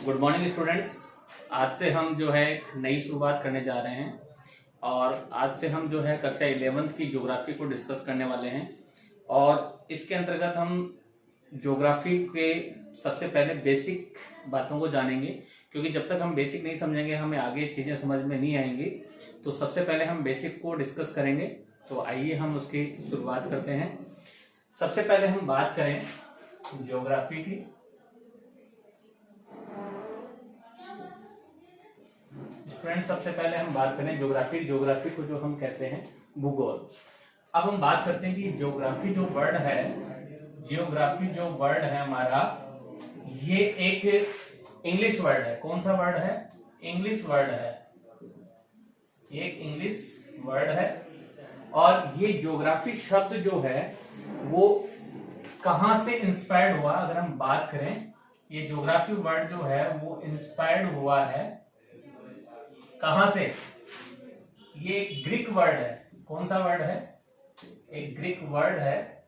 Good morning students. आज से हम जो है नई शुरुआत करने जा रहे हैं और आज से हम जो है कक्षा 11th की ज्योग्राफी को डिस्कस करने वाले हैं। और इसके अंतर्गत हम ज्योग्राफी के सबसे पहले बेसिक बातों को जानेंगे, क्योंकि जब तक हम बेसिक नहीं समझेंगे हमें आगे चीज़ें समझ में नहीं आएंगी। तो सबसे पहले हम बेसिक को डिस्कस करेंगे। तो आइए हम उसकी शुरुआत करते हैं। सबसे पहले हम बात करें ज्योग्राफी की। स्टूडेंट, सबसे पहले हम बात करें ज्योग्राफी को जो हम कहते हैं भूगोल। अब हम बात करते हैं कि ज्योग्राफी जो वर्ड है हमारा, ये एक इंग्लिश वर्ड है। कौन सा वर्ड है? इंग्लिश वर्ड है। एक इंग्लिश वर्ड है। और ये ज्योग्राफी शब्द जो है वो कहां से इंस्पायर्ड हुआ? अगर हम बात करें, ये ज्योग्राफी वर्ड जो है वो इंस्पायर्ड हुआ है कहां से? ये एक ग्रीक वर्ड है। कौन सा वर्ड है? एक ग्रीक वर्ड है।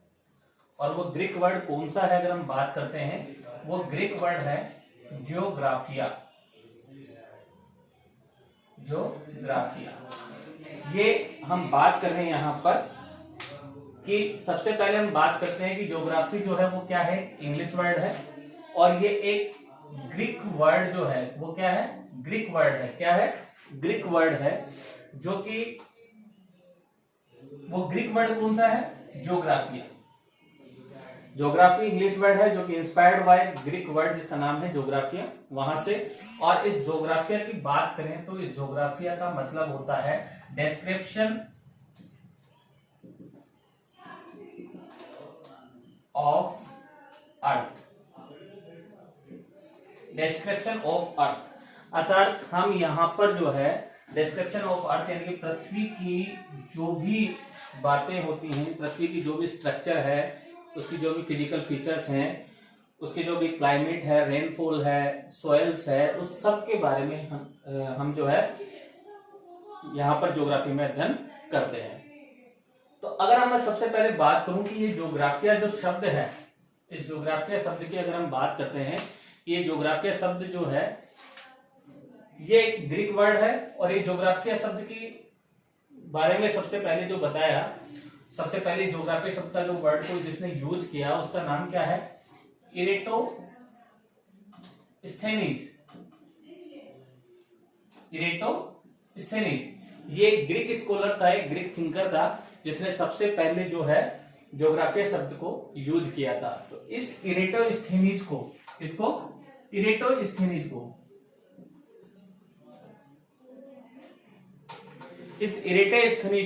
और वो ग्रीक वर्ड कौन सा है? अगर हम बात करते हैं, वो ग्रीक वर्ड है जियोग्राफिया। ये हम बात कर रहे हैं यहां पर कि सबसे पहले हम बात करते हैं कि ज्योग्राफी जो है वो क्या है? इंग्लिश वर्ड है। और ये एक ग्रीक वर्ड जो है वो क्या है? ग्रीक वर्ड है। क्या है? ग्रीक वर्ड है। जो कि वो ग्रीक वर्ड कौन सा है? ज्योग्राफिया। ज्योग्राफी इंग्लिश वर्ड है जो कि इंस्पायर्ड बाय ग्रीक वर्ड जिसका नाम है ज्योग्राफिया, वहां से। और इस ज्योग्राफिया की बात करें तो इस ज्योग्राफिया का मतलब होता है description of earth. Description of earth अर्थात हम यहां पर जो है डिस्क्रिप्शन ऑफ अर्थ यानी कि पृथ्वी की जो भी बातें होती हैं, पृथ्वी की जो भी स्ट्रक्चर है, उसकी जो भी फिजिकल फीचर्स हैं, उसकी जो भी क्लाइमेट है, रेनफॉल है, सॉइल्स है, उस सब के बारे में हम जो है यहाँ पर ज्योग्राफी में अध्ययन करते हैं। तो अगर मैं सबसे पहले बात करूं कि ये ज्योग्राफिया जो शब्द है, इस ज्योग्राफिया शब्द की अगर हम बात करते हैं, ये ज्योग्राफिया शब्द जो है ये एक ग्रीक वर्ड है। और ये ज्योग्राफिया शब्द की बारे में सबसे पहले जो बताया, सबसे पहले ज्योग्राफिया शब्द का जो वर्ड को जिसने यूज किया उसका नाम क्या है? इरेटोस्थेनीज। ये ग्रीक स्कॉलर था, एक ग्रीक थिंकर था, जिसने सबसे पहले जो है ज्योग्राफिया शब्द को यूज किया था। तो इस इरेटोस्थेनीज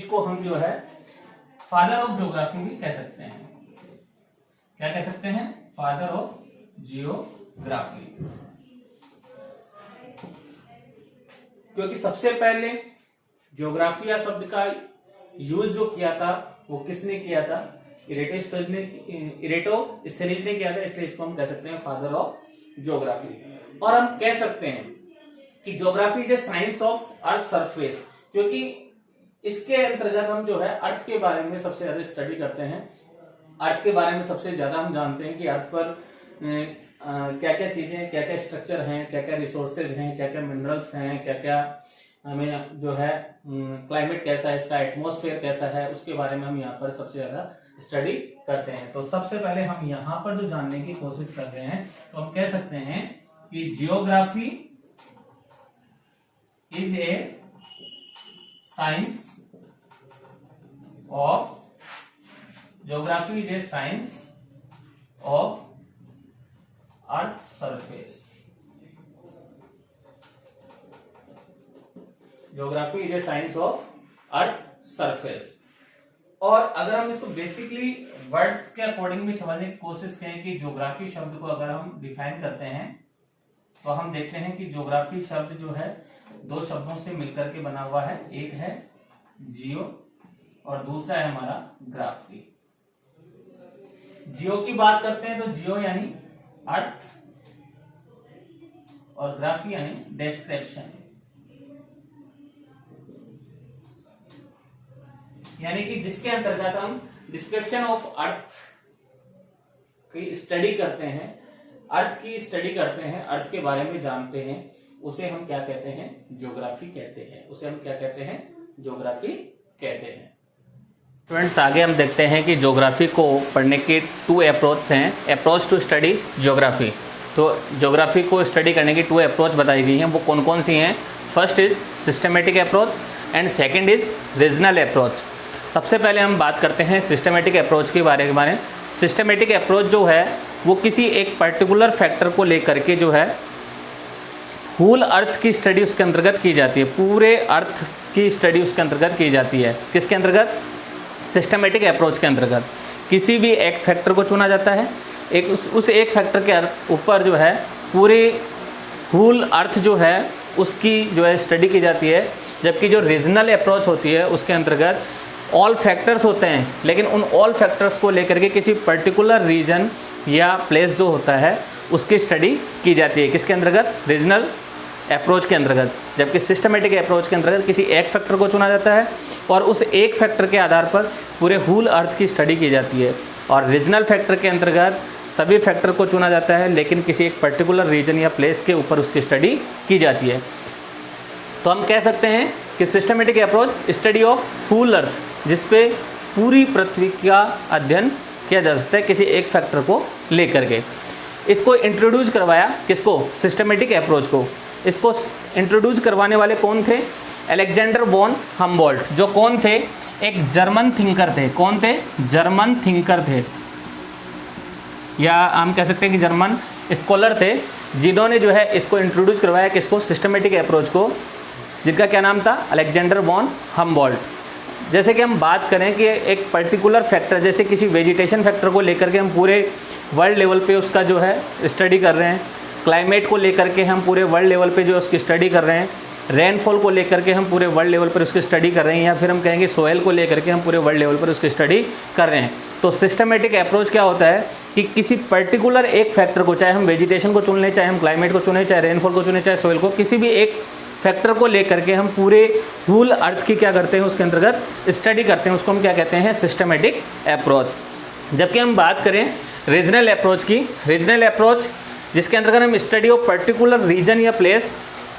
को हम जो है फादर ऑफ ज्योग्राफी भी कह सकते हैं। क्या कह सकते हैं? Father of geography. क्योंक¬ सबसे पहले ज्योग्राफिया शब्द का यूज जो किया था वो किसने किया था? इरेटोस्थेनीज ने किया था, इसलिए इसको हम कह सकते हैं फादर ऑफ ज्योग्राफी। और हम कह सकते हैं कि geography is a science of earth surface, क्योंकि इसके अंतर्गत हम जो है अर्थ के बारे में सबसे ज्यादा स्टडी करते हैं। अर्थ के बारे में सबसे ज्यादा हम जानते हैं कि अर्थ पर क्या क्या चीजें, क्या क्या स्ट्रक्चर हैं, क्या क्या रिसोर्सेज हैं, क्या क्या मिनरल्स हैं, क्या क्या हमें जो है क्लाइमेट कैसा है, इसका एटमॉस्फेयर कैसा है, उसके बारे में हम यहाँ पर सबसे ज्यादा स्टडी करते हैं। तो सबसे पहले हम यहाँ पर जो जानने की कोशिश कर रहे हैं, तो हम कह सकते हैं कि geography is a science of earth surface. Geography is a science of earth surface. और अगर हम इसको बेसिकली वर्ड्स के अकॉर्डिंग भी समझने की कोशिश करें कि ज्योग्राफी शब्द को अगर हम डिफाइन करते हैं, तो हम देखते हैं कि ज्योग्राफी शब्द जो है दो शब्दों से मिलकर के बना हुआ है। एक है जियो और दूसरा है हमारा ग्राफी। जियो की बात करते हैं तो जियो यानी अर्थ और ग्राफी यानी डिस्क्रिप्शन, यानी कि जिसके अंतर्गत हम डिस्क्रिप्शन ऑफ अर्थ की स्टडी करते हैं। अर्थ की स्टडी करते हैं, अर्थ के बारे में जानते हैं, उसे हम क्या कहते हैं? ज्योग्राफी कहते हैं। उसे हम क्या कहते हैं? ज्योग्राफी कहते हैं। स्टूडेंट्स, आगे हम देखते हैं कि ज्योग्राफी को पढ़ने के 2 अप्रोच हैं। Approach to study geography. तो ज्योग्राफी को स्टडी करने की 2 अप्रोच बताई गई हैं। वो कौन कौन सी हैं? First is systematic approach and second is regional approach. सबसे पहले हम बात करते हैं सिस्टमेटिक अप्रोच के बारे में। सिस्टमेटिक अप्रोच जो है वो किसी एक पर्टिकुलर फैक्टर को लेकर के जो है होल अर्थ की स्टडी उसके अंतर्गत की जाती है। पूरे अर्थ की स्टडी उसके अंतर्गत की जाती है। किसके अंतर्गत? सिस्टमेटिक अप्रोच के अंतर्गत। किसी भी एक फैक्टर को चुना जाता है, एक उस एक फैक्टर के ऊपर जो है पूरे होल अर्थ जो है उसकी जो है स्टडी की जाती है। जबकि जो रीजनल अप्रोच होती है उसके अंतर्गत ऑल फैक्टर्स होते हैं, लेकिन उन ऑल फैक्टर्स को लेकर के किसी पर्टिकुलर रीजन या प्लेस जो होता है उसकी स्टडी की जाती है। किसके अंतर्गत? रीजनल अप्रोच के अंतर्गत। जबकि सिस्टमेटिक अप्रोच के अंतर्गत किसी एक फैक्टर को चुना जाता है और उस एक फैक्टर के आधार पर पूरे होल अर्थ की स्टडी की जाती है। और रीजनल फैक्टर के अंतर्गत सभी फैक्टर को चुना जाता है, लेकिन किसी एक पर्टिकुलर रीजन या प्लेस के ऊपर उसकी स्टडी की जाती है। तो हम कह सकते हैं कि systematic approach study of whole earth, जिसपे पूरी पृथ्वी का अध्ययन किया जा सकता है किसी एक फैक्टर को लेकर के। इसको इंट्रोड्यूस करवाया किसको? सिस्टमेटिक अप्रोच को। इसको इंट्रोड्यूस करवाने वाले कौन थे? Alexander von Humboldt. जो कौन थे? एक जर्मन थिंकर थे। कौन थे? जर्मन थिंकर थे, या हम कह सकते हैं कि जर्मन स्कॉलर थे, जिन्होंने जो है इसको इंट्रोड्यूस करवाया किसको? सिस्टमेटिक अप्रोच को, जिनका क्या नाम था? Alexander von Humboldt. जैसे कि हम बात करें कि एक पर्टिकुलर फैक्टर, जैसे किसी वेजिटेशन फैक्टर को लेकर के हम पूरे वर्ल्ड लेवल पे उसका जो है स्टडी कर रहे हैं, क्लाइमेट को लेकर के हम पूरे वर्ल्ड लेवल पे जो उसकी स्टडी कर रहे हैं, रेनफॉल को लेकर के हम पूरे वर्ल्ड लेवल पर उसकी स्टडी कर रहे हैं, या फिर हम कहेंगे सोयल को लेकर के हम पूरे वर्ल्ड लेवल पर उसकी स्टडी कर रहे हैं। तो सिस्टमेटिक अप्रोच क्या होता है कि किसी पर्टिकुलर एक फैक्टर को, चाहे हम वेजिटेशन को चुन लें, चाहे हम क्लाइमेट को चुनें, चाहे रेनफॉल को चुनें, चाहे सोयल को, किसी भी एक फैक्टर को लेकर के हम पूरे होल अर्थ की क्या करते हैं? उसके अंतर्गत स्टडी करते हैं। उसको हम क्या कहते हैं? Systematic approach. जबकि हम बात करें रीजनल अप्रोच की, रीजनल अप्रोच जिसके अंतर्गत हम स्टडी ऑफ पर्टिकुलर रीजन या प्लेस,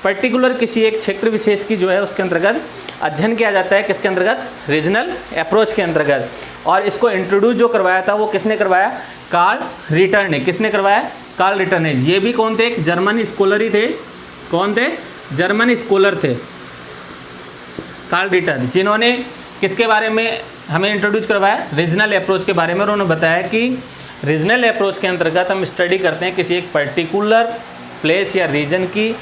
पर्टिकुलर किसी एक क्षेत्र विशेष की जो है उसके अंतर्गत अध्ययन किया जाता है। किसके अंतर्गत? रीजनल अप्रोच के अंतर्गत। और इसको इंट्रोड्यूस जो करवाया था वो किसने करवाया? कार्ल रिटर ने। किसने करवाया? कार्ल रिटर ने। ये भी कौन थे? एक जर्मन स्कॉलर ही थे। कौन थे? जर्मन स्कॉलर थे कार्ल रिटर, जिन्होंने किसके बारे में हमें इंट्रोड्यूस करवाया? रीजनल अप्रोच के बारे में। उन्होंने बताया कि रीजनल अप्रोच के अंतर्गत हम स्टडी करते हैं किसी एक पर्टिकुलर प्लेस या रीजन की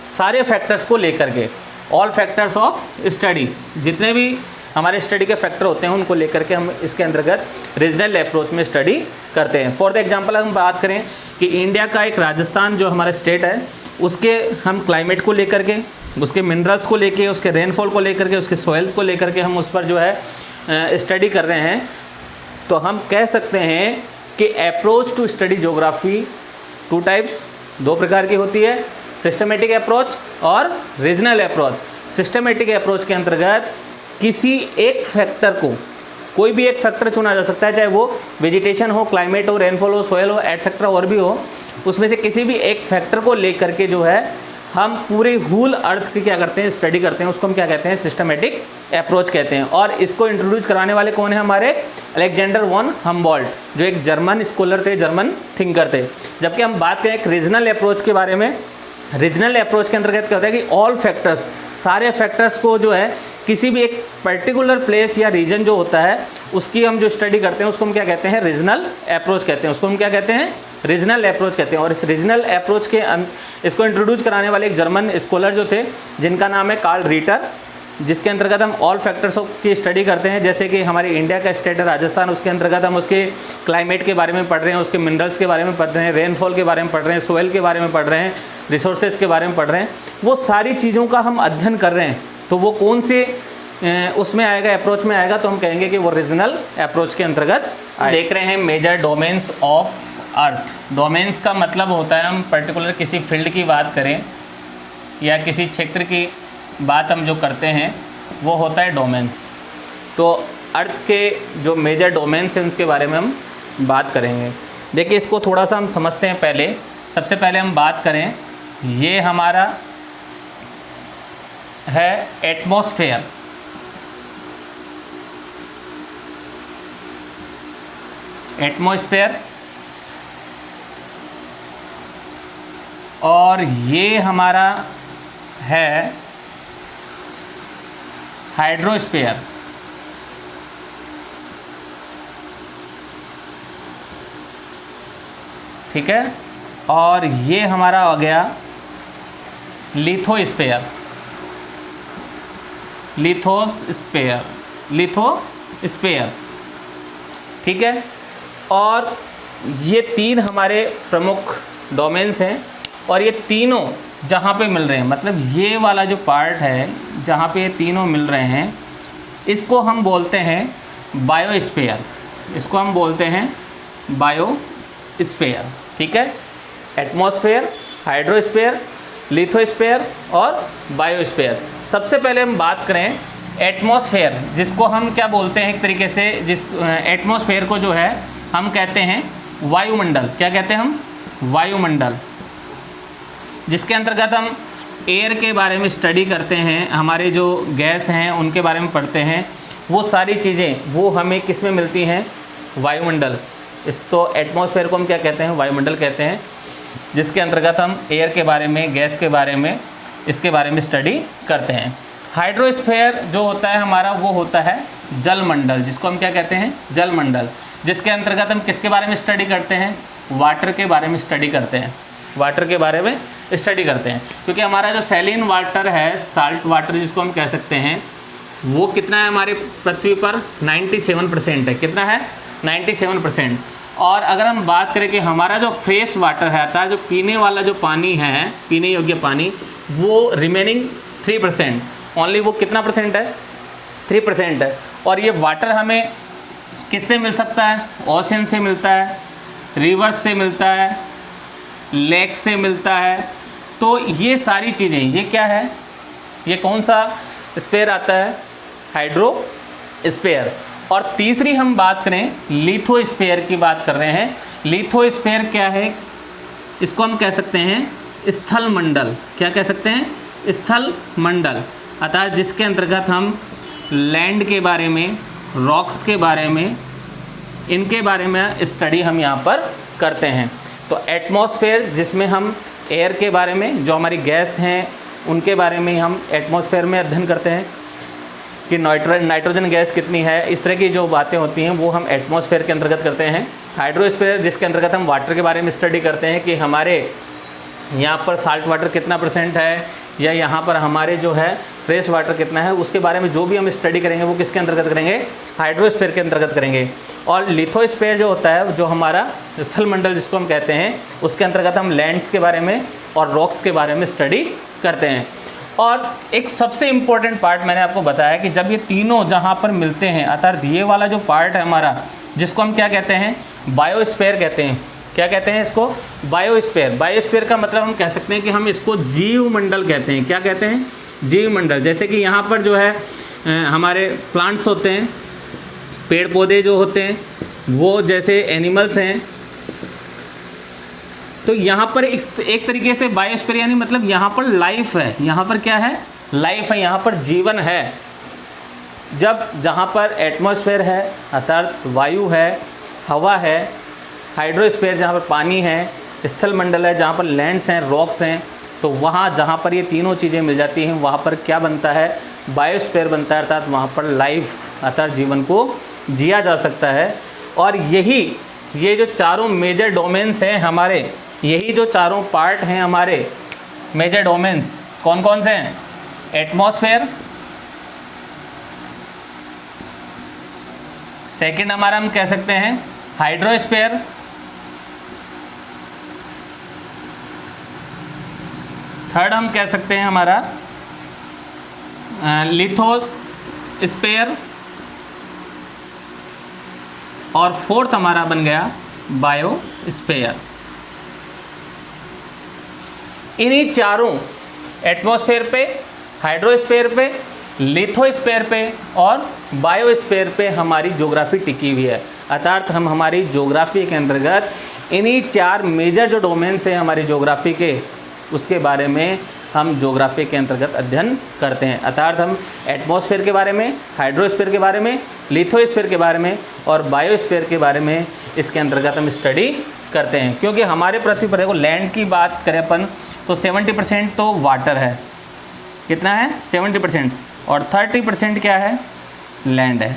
सारे फैक्टर्स को लेकर के, ऑल फैक्टर्स ऑफ स्टडी, जितने भी हमारे स्टडी के फैक्टर होते हैं उनको लेकर के हम इसके अंतर्गत रीजनल अप्रोच में स्टडी करते हैं। फॉर द एग्जांपल हम बात करें कि इंडिया का एक राजस्थान जो हमारा स्टेट है, उसके हम क्लाइमेट को लेकर के, उसके मिनरल्स को लेके, उसके रेनफॉल को लेकर के, उसके सॉइल्स को लेकर के हम उस पर जो है स्टडी कर रहे हैं। तो हम कह सकते हैं कि approach to study geography 2 types, 2 प्रकार की होती है, सिस्टमेटिक अप्रोच और रीजनल अप्रोच। सिस्टमेटिक अप्रोच के अंतर्गत किसी एक फैक्टर को, कोई भी एक फैक्टर चुना जा सकता है, चाहे वो वेजिटेशन हो, क्लाइमेट हो, रेनफॉल हो, सोयल हो, एटसेट्रा और भी हो, उसमें से किसी भी एक फैक्टर को लेकर के जो है हम पूरे होल अर्थ की क्या करते हैं? स्टडी करते हैं। उसको हम क्या कहते हैं? सिस्टमेटिक अप्रोच कहते हैं। और इसको इंट्रोड्यूस कराने वाले कौन है? हमारे अलेक्जेंडर वॉन हम्बोल्ट, जो एक जर्मन स्कॉलर थे, जर्मन थिंकर थे। जबकि हम बात करें एक रीजनल अप्रोच के बारे में, रीजनल अप्रोच के अंतर्गत क्या होता है कि ऑल फैक्टर्स, सारे फैक्टर्स को जो है किसी भी एक पर्टिकुलर प्लेस या रीजन जो होता है उसकी हम जो स्टडी करते हैं उसको हम क्या कहते हैं? रीजनल अप्रोच कहते हैं। उसको हम क्या कहते हैं? रीजनल अप्रोच कहते हैं। और इस रीजनल अप्रोच के इसको इंट्रोड्यूस कराने वाले एक जर्मन स्कॉलर जो थे, जिनका नाम है कार्ल रिटर, जिसके अंतर्गत हम ऑल फैक्टर्स की स्टडी करते हैं। जैसे कि हमारे इंडिया का स्टेट है राजस्थान, उसके अंतर्गत हम उसके क्लाइमेट के बारे में पढ़ रहे हैं, उसके मिनरल्स के बारे में पढ़ रहे हैं, रेनफॉल के बारे में पढ़ रहे हैं, सोयल के बारे में पढ़ रहे हैं, रिसोर्सेज के बारे में पढ़ रहे हैं। वो सारी चीज़ों का हम अध्ययन कर रहे हैं। तो वो कौन से उसमें आएगा? अप्रोच में आएगा। तो हम कहेंगे कि वो रीजनल अप्रोच के अंतर्गत देख रहे हैं major domains of earth. Domains का मतलब होता है हम पर्टिकुलर किसी फील्ड की बात करें या किसी क्षेत्र की बात हम जो करते हैं वो होता है डोमेन्स। तो अर्थ के जो मेजर डोमेन्स हैं उसके बारे में हम बात करेंगे। देखिए, इसको थोड़ा सा हम समझते हैं। पहले सबसे पहले हम बात करें, ये हमारा है एटमॉस्फेयर। एटमॉस्फेयर और ये हमारा है हाइड्रोस्फीयर। ठीक है, और ये हमारा हो गया लिथोस्फीयर। लिथोस्फीयर, ठीक है। और ये तीन हमारे प्रमुख डोमेन्स हैं, और ये तीनों जहाँ पे मिल रहे हैं, मतलब ये वाला जो पार्ट है जहाँ पे ये तीनों मिल रहे हैं, इसको हम बोलते हैं बायोस्फीयर। इसको हम बोलते हैं बायोस्फीयर। ठीक है, एटमॉस्फेयर, हाइड्रोस्फीयर, लिथोस्फीयर और बायोस्फीयर। सबसे पहले हम बात करें एटमॉस्फेयर, जिसको हम क्या बोलते हैं एक तरीके से, जिस एटमॉस्फेयर को जो है हम कहते हैं वायुमंडल। क्या कहते हैं हम? वायुमंडल, जिसके अंतर्गत हम एयर के बारे में स्टडी करते हैं, हमारे जो गैस हैं उनके बारे में पढ़ते हैं। वो सारी चीज़ें वो हमें किस में मिलती हैं? वायुमंडल। इस तो एटमॉस्फेयर को हम क्या कहते हैं? वायुमंडल कहते हैं, जिसके अंतर्गत हम एयर के बारे में, गैस के बारे में, इसके बारे में स्टडी करते हैं। हाइड्रोस्फीयर जो होता है हमारा, वो होता है जलमंडल, जिसको हम क्या कहते हैं? जलमंडल, जिसके अंतर्गत हम किसके बारे में स्टडी करते हैं? वाटर के बारे में स्टडी करते हैं। वाटर के बारे में स्टडी करते हैं, क्योंकि हमारा जो सैलिन वाटर है, साल्ट वाटर जिसको हम कह सकते हैं, वो कितना है हमारे पृथ्वी पर? 97% है। कितना है? 97%। और अगर हम बात करें कि हमारा जो फ्रेश वाटर है, अर्थात जो पीने वाला जो पानी है, पीने योग्य पानी, वो रिमेनिंग 3%। ओनली वो कितना परसेंट है? 3% है। और ये वाटर हमें किससे मिल सकता है? ओशन से मिलता है, रिवर्स से मिलता है, लेक से मिलता है। तो ये सारी चीज़ें, ये क्या है? ये कौन सा स्फीयर आता है? हाइड्रोस्फीयर। और तीसरी हम बात करें लिथोस्फीयर की बात कर रहे हैं। लिथोस्फीयर क्या है? इसको हम कह सकते हैं स्थल मंडल। क्या कह सकते हैं? स्थल मंडल, अर्थात जिसके अंतर्गत हम लैंड के बारे में, रॉक्स के बारे में, इनके बारे में स्टडी हम यहाँ पर करते हैं। तो एटमॉस्फेयर, जिसमें हम एयर के बारे में, जो हमारी गैस हैं उनके बारे में हम एटमॉस्फेयर में अध्ययन करते हैं कि नाइट्रोजन गैस कितनी है, इस तरह की जो बातें होती हैं वो हम एटमॉस्फेयर के अंतर्गत करते हैं। हाइड्रोस्फीयर, जिसके अंतर्गत हम वाटर के बारे में स्टडी करते हैं कि हमारे यहाँ पर साल्ट वाटर कितना % है, या यहाँ पर हमारे जो है फ्रेश वाटर कितना है, उसके बारे में जो भी हम स्टडी करेंगे वो किसके अंतर्गत करेंगे? हाइड्रोस्फीयर के अंतर्गत करेंगे। और लिथोस्फीयर जो होता है, जो हमारा स्थल मंडल जिसको हम कहते हैं, उसके अंतर्गत हम लैंड्स के बारे में और रॉक्स के बारे में स्टडी करते हैं। और एक सबसे इम्पोर्टेंट पार्ट मैंने आपको बताया कि जब ये तीनों जहाँ पर मिलते हैं, अर्थात ये वाला जो पार्ट है हमारा, जिसको हम क्या कहते हैं? बायोस्फीयर कहते हैं। क्या कहते हैं इसको? बायोस्फीयर। बायोस्फीयर का मतलब हम कह सकते हैं कि हम इसको जीव मंडल कहते हैं। क्या कहते हैं? जीव मंडल। जैसे कि यहाँ पर जो है हमारे प्लांट्स होते हैं, पेड़ पौधे जो होते हैं, वो जैसे एनिमल्स हैं। तो यहाँ पर एक तरीके से बायोस्फीयर यानी मतलब यहाँ पर लाइफ है। यहाँ पर क्या है? लाइफ है, यहाँ पर जीवन है। जब जहाँ पर एटमॉस्फेयर है, अर्थात वायु है, हवा है, हाइड्रोस्फीयर जहाँ पर पानी है, स्थल मंडल है जहाँ पर लैंड्स हैं, रॉक्स हैं, तो वहाँ जहाँ पर ये तीनों चीज़ें मिल जाती हैं, वहाँ पर क्या बनता है? बायोस्फीयर बनता है, अर्थात वहाँ पर लाइफ, अर्थात जीवन को जिया जा सकता है। और ये जो चारों मेजर डोमेन्स हैं हमारे, यही जो चारों पार्ट हैं हमारे मेजर डोमेन्स, कौन कौन से हैं? एटमॉस्फेयर, सेकंड हमारा हम कह सकते हैं हाइड्रोस्फीयर, थर्ड हम कह सकते हैं हमारा लिथोस्फीयर, और फोर्थ हमारा बन गया बायोस्फीयर। इन्हीं चारों, एटमॉस्फेयर पे, हाइड्रोस्फीयर पे, लिथोस्फीयर पे और बायोस्फीयर पे हमारी ज्योग्राफी टिकी हुई है। अर्थात हम हमारी ज्योग्राफी के अंतर्गत इन्हीं 4 मेजर जो डोमेन्स हैं हमारी ज्योग्राफी के, उसके बारे में हम ज्योग्राफी के अंतर्गत अध्ययन करते हैं। अर्थात हम एटमॉस्फेयर के बारे में, हाइड्रोस्फीयर के बारे में, लिथोस्फीयर के बारे में और बायोस्फीयर के बारे में इसके अंतर्गत हम स्टडी करते हैं। क्योंकि हमारे पृथ्वी पर देखो लैंड की बात करें अपन तो 70% तो वाटर है। कितना है? 70%। और 30% क्या है? लैंड है।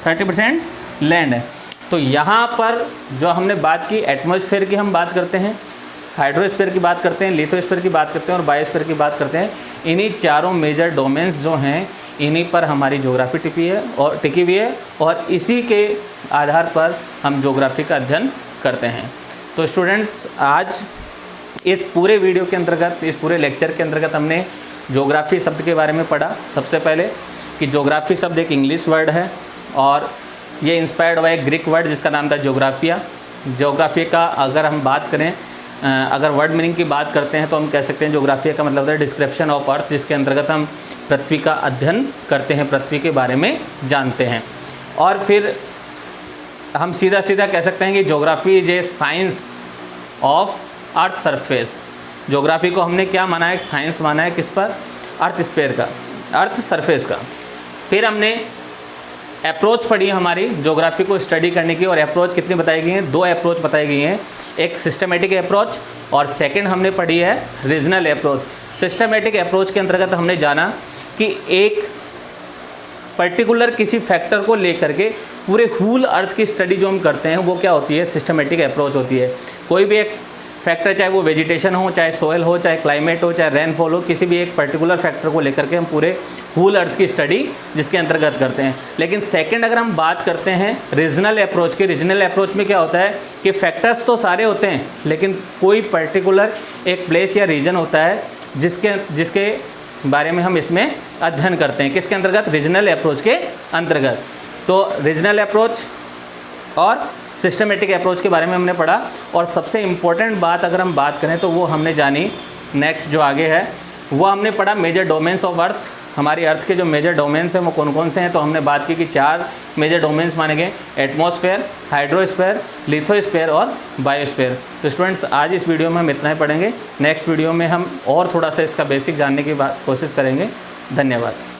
30% लैंड है। तो यहाँ पर जो हमने बात की एटमॉस्फेयर की हम बात करते हैं, हाइड्रोस्फीयर की बात करते हैं, लिथोस्फीयर की बात करते हैं और बायोस्फीयर की बात करते हैं। इन्हीं चारों मेजर डोमेन्स जो हैं इन्हीं पर हमारी ज्योग्राफी टिकी हुई है और इसी के आधार पर हम ज्योग्राफी का अध्ययन करते हैं। तो स्टूडेंट्स, आज इस पूरे वीडियो के अंतर्गत, इस पूरे लेक्चर के अंतर्गत हमने ज्योग्राफी शब्द के बारे में पढ़ा। सबसे पहले कि ज्योग्राफी शब्द एक इंग्लिश वर्ड है और ये इंस्पायर्ड हुआ एक ग्रीक वर्ड जिसका नाम था ज्योग्राफिया। ज्योग्राफी का अगर हम बात करें, अगर वर्ड मीनिंग की बात करते हैं तो हम कह सकते हैं ज्योग्राफिया का मतलब होता है डिस्क्रिप्शन ऑफ अर्थ, जिसके अंतर्गत हम पृथ्वी का अध्ययन करते हैं, पृथ्वी के बारे में जानते हैं। और फिर हम सीधा सीधा कह सकते हैं कि geography is a science of earth surface. Geography को हमने क्या माना है? एक साइंस माना है। किस पर? अर्थ स्फीयर का, अर्थ सरफेस का। फिर हमने अप्रोच पढ़ी हमारी ज्योग्राफी को स्टडी करने की, और अप्रोच कितनी बताई गई हैं? 2 अप्रोच बताई गई हैं, एक सिस्टमेटिक अप्रोच और सेकंड हमने पढ़ी है रीजनल अप्रोच। सिस्टमेटिक अप्रोच के अंतर्गत हमने जाना कि एक पर्टिकुलर किसी फैक्टर को लेकर के पूरे होल अर्थ की स्टडी जो हम करते हैं वो क्या होती है? सिस्टमेटिक अप्रोच होती है। कोई भी एक फैक्टर, चाहे वो वेजिटेशन हो, चाहे सोयल हो, चाहे क्लाइमेट हो, चाहे रेनफॉल हो, किसी भी एक पर्टिकुलर फैक्टर को लेकर के हम पूरे होल अर्थ की स्टडी जिसके अंतर्गत करते हैं। लेकिन सेकंड अगर हम बात करते हैं रीजनल अप्रोच की, रीजनल अप्रोच में क्या होता है कि फैक्टर्स तो सारे होते हैं लेकिन कोई पर्टिकुलर एक प्लेस या रीजन होता है जिसके बारे में हम इसमें अध्ययन करते हैं। किसके अंतर्गत? रीजनल अप्रोच के अंतर्गत। तो रीजनल अप्रोच और सिस्टमेटिक अप्रोच के बारे में हमने पढ़ा। और सबसे इम्पोर्टेंट बात अगर हम बात करें तो वो हमने जानी, नेक्स्ट जो आगे है वो हमने पढ़ा मेजर डोमेन्स ऑफ अर्थ। हमारी अर्थ के जो मेजर डोमेन्स हैं वो कौन कौन से हैं? तो हमने बात की कि 4 मेजर डोमेन्स माने गए, एटमॉस्फेयर, हाइड्रोस्फीयर, लिथोस्फीयर और बायोस्फीयर। तो स्टूडेंट्स, आज इस वीडियो में हम इतना ही पढ़ेंगे। नेक्स्ट वीडियो में हम और थोड़ा सा इसका बेसिक जानने की कोशिश करेंगे। धन्यवाद।